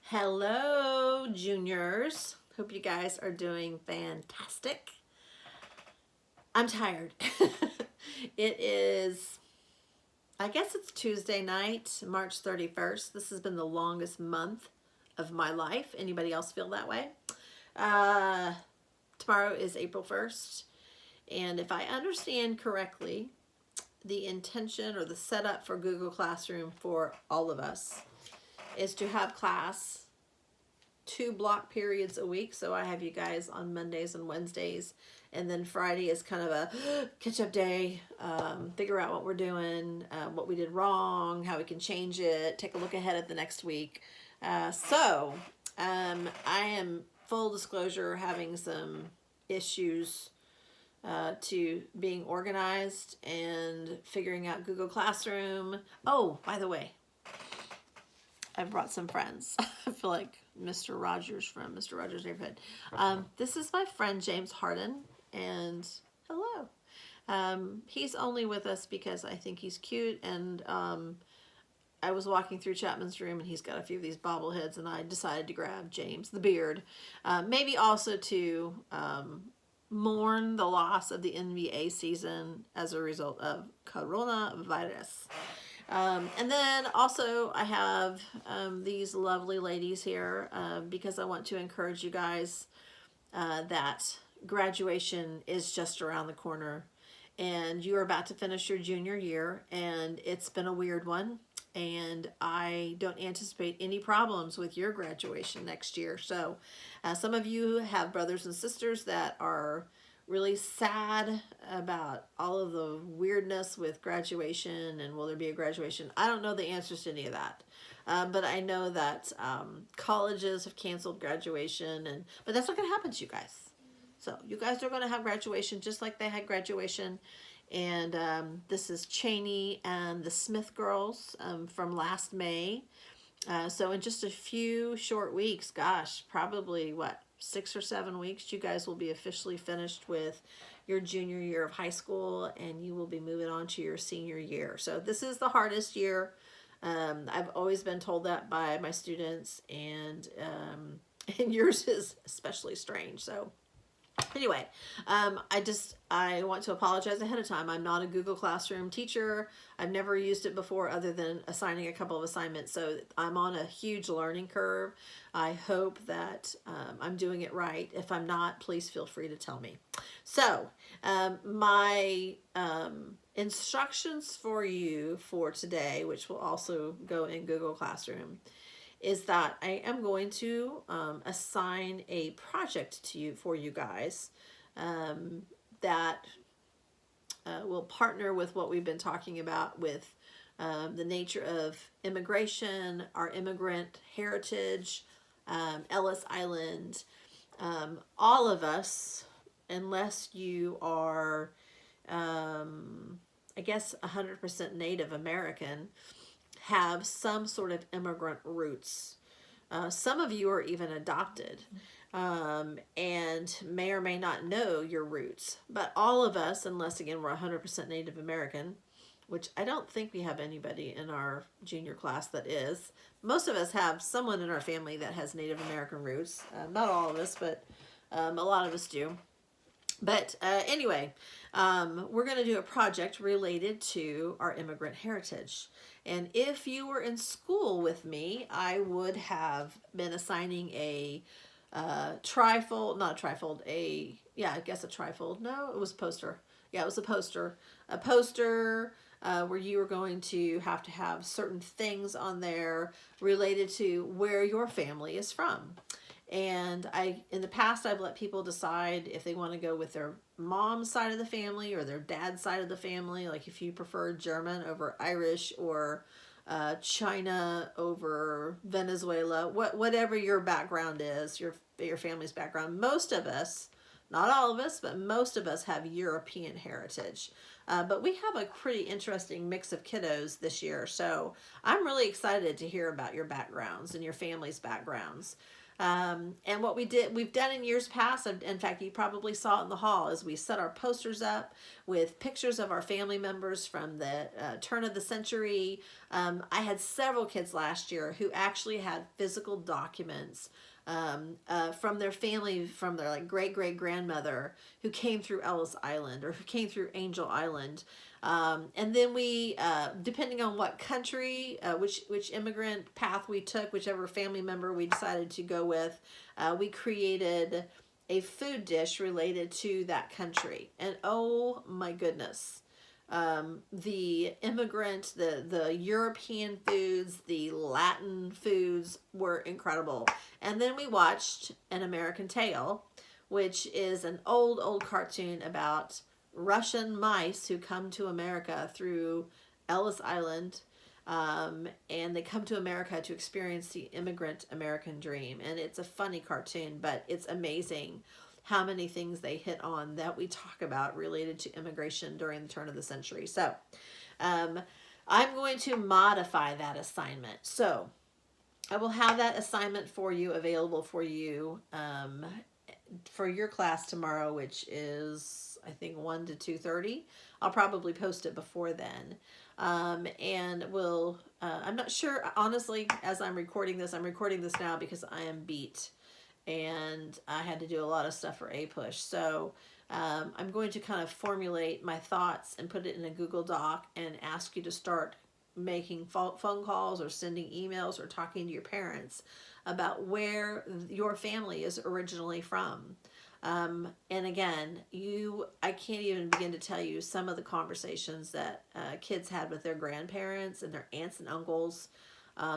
Hello, juniors. Hope you guys are doing fantastic. I'm tired. It is, I guess it's Tuesday night, March 31st. This has been the longest month of my life. Anybody else feel that way? Uh, Tomorrow is April 1st. And if I understand correctly, the intention or the setup for Google Classroom for all of us is to have class 2 block periods a week. So I have you guys on Mondays and Wednesdays, and then Friday is kind of a catch up day, figure out what we're doing, what we did wrong, how we can change it, take a look ahead at the next week. I am, full disclosure, having some issues to being organized and figuring out Google Classroom. Oh, by the way, I brought some friends. I feel like Mr. Rogers from Mr. Rogers' Neighborhood. This is my friend James Harden, and hello. He's only with us because I think he's cute, and I was walking through Chapman's room, and he's got a few of these bobbleheads, and I decided to grab James, the beard. Maybe also to mourn the loss of the NBA season as a result of coronavirus. And then also I have these lovely ladies here because I want to encourage you guys that graduation is just around the corner, and you are about to finish your junior year, and it's been a weird one, and I don't anticipate any problems with your graduation next year. So some of you have brothers and sisters that are really sad about all of the weirdness with graduation and will there be a graduation. I don't know the answers to any of that. But I know that colleges have canceled graduation, but that's not going to happen to you guys. So you guys are going to have graduation just like they had graduation. And this is Cheney and the Smith girls from last May. So in just a few short weeks, gosh, probably 6 or 7 weeks, you guys will be officially finished with your junior year of high school, and you will be moving on to your senior year. So this is the hardest year. I've always been told that by my students, and yours is especially strange. So anyway, I want to apologize ahead of time. I'm not a Google Classroom teacher. I've never used it before other than assigning a couple of assignments. So I'm on a huge learning curve. I hope that I'm doing it right. If I'm not, please feel free to tell me. So my instructions for you for today, which will also go in Google Classroom, is that I am going to assign a project to you for you guys that will partner with what we've been talking about with the nature of immigration, our immigrant heritage, Ellis Island. All of us, unless you are, I guess, 100% Native American, have some sort of immigrant roots. Some of you are even adopted and may or may not know your roots. But all of us, unless again we're 100% Native American, which I don't think we have anybody in our junior class that is. Most of us have someone in our family that has Native American roots. Not all of us, but a lot of us do. But anyway, we're going to do a project related to our immigrant heritage. And if you were in school with me, I would have been assigning a trifold, not a trifold, I guess a trifold. No, it was a poster. Yeah, it was a poster. A poster where you were going to have certain things on there related to where your family is from. And in the past, I've let people decide if they want to go with their mom's side of the family or their dad's side of the family. Like if you prefer German over Irish, or China over Venezuela, whatever your background is, your family's background. Most of us, not all of us, but most of us have European heritage. But we have a pretty interesting mix of kiddos this year. So I'm really excited to hear about your backgrounds and your family's backgrounds. And what we've done in years past, in fact, you probably saw it in the hall, is we set our posters up with pictures of our family members from the turn of the century. I had several kids last year who actually had physical documents from their family, from their like great grandmother who came through Ellis Island or who came through Angel Island. And then we, depending on what country, which immigrant path we took, whichever family member we decided to go with, we created a food dish related to that country. And oh my goodness, the immigrant, the European foods, the Latin foods were incredible. And then we watched An American Tail, which is an old cartoon about Russian mice who come to America through Ellis Island, and they come to America to experience the immigrant American dream. And it's a funny cartoon, but it's amazing how many things they hit on that we talk about related to immigration during the turn of the century. So I'm going to modify that assignment. So I will have that assignment for you, available for you for your class tomorrow, which is, I think, 1 to 2:30. I'll probably post it before then. And we'll, I'm not sure, honestly, as I'm recording this now because I am beat and I had to do a lot of stuff for APUSH. So I'm going to kind of formulate my thoughts and put it in a Google Doc and ask you to start making phone calls or sending emails or talking to your parents about where your family is originally from. And again, I can't even begin to tell you some of the conversations that kids had with their grandparents and their aunts and uncles.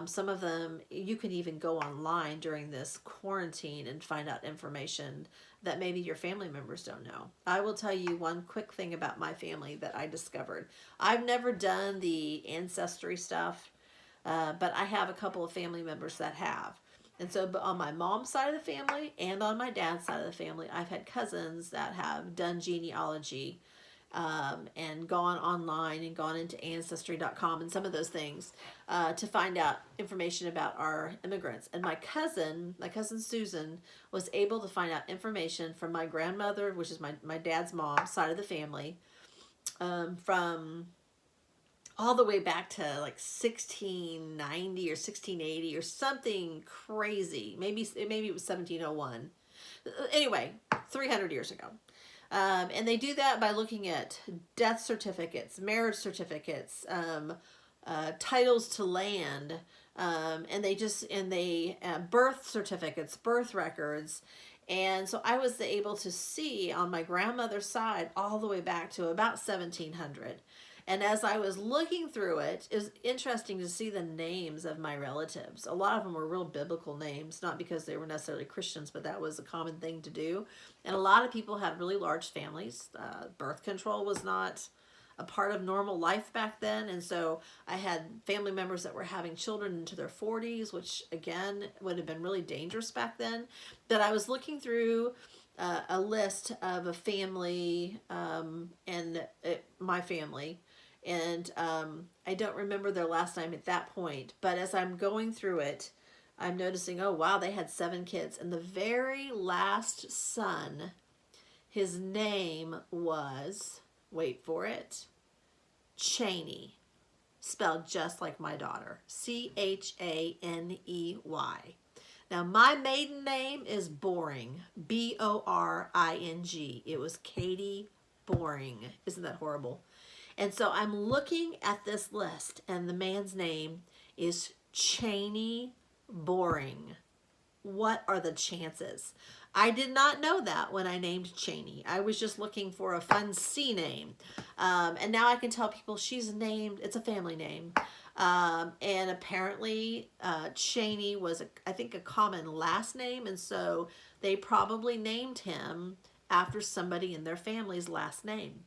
Some of them, you can even go online during this quarantine and find out information that maybe your family members don't know. I will tell you one quick thing about my family that I discovered. I've never done the ancestry stuff, but I have a couple of family members that have. And so on my mom's side of the family and on my dad's side of the family, I've had cousins that have done genealogy and gone online and gone into Ancestry.com and some of those things to find out information about our immigrants. And my cousin Susan, was able to find out information from my grandmother, which is my dad's mom side of the family, from all the way back to like 1690 or 1680 or something crazy. Maybe it was 1701. Anyway, 300 years ago. And they do that by looking at death certificates, marriage certificates, titles to land, and they birth certificates, birth records. And so I was able to see on my grandmother's side all the way back to about 1700. And as I was looking through it, it was interesting to see the names of my relatives. A lot of them were real biblical names, not because they were necessarily Christians, but that was a common thing to do. And a lot of people had really large families. Birth control was not a part of normal life back then. And so I had family members that were having children into their 40s, which again would have been really dangerous back then. But I was looking through a list of a family my family. And I don't remember their last name at that point. But as I'm going through it, I'm noticing, oh, wow, they had 7 kids. And the very last son, his name was, wait for it, Cheney. Spelled just like my daughter. Chaney. Now, my maiden name is Boring. Boring. It was Katie Boring. Isn't that horrible? And so I'm looking at this list, and the man's name is Cheney Boring. What are the chances? I did not know that when I named Cheney. I was just looking for a fun C name. And now I can tell people she's named, it's a family name. And apparently Cheney was, I think, a common last name. And so they probably named him after somebody in their family's last name.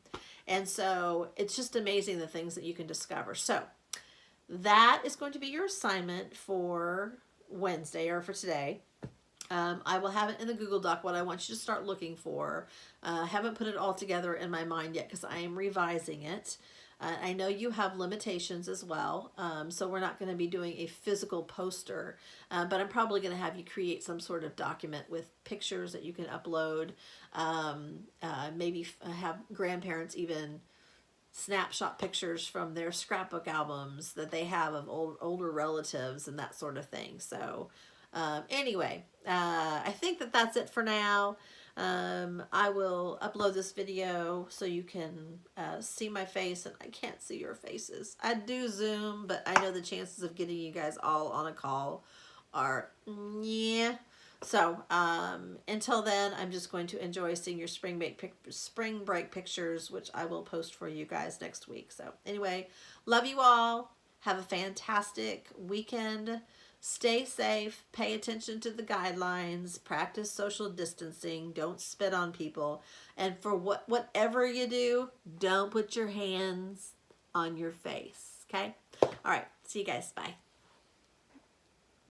And so it's just amazing the things that you can discover. So that is going to be your assignment for Wednesday or for today. I will have it in the Google Doc, what I want you to start looking for. I haven't put it all together in my mind yet because I am revising it. I know you have limitations as well, so we're not going to be doing a physical poster, but I'm probably going to have you create some sort of document with pictures that you can upload. Maybe have grandparents even snapshot pictures from their scrapbook albums that they have of older relatives and that sort of thing. So anyway, I think that that's it for now. I will upload this video so you can see my face, and I can't see your faces. I do Zoom, but I know the chances of getting you guys all on a call are yeah. So until then, I'm just going to enjoy seeing your spring break pictures, which I will post for you guys next week. So anyway, love you all. Have a fantastic weekend. Stay safe. Pay attention to the guidelines. Practice social distancing. Don't spit on people. And for whatever you do, don't put your hands on your face. Okay? All right. See you guys. Bye.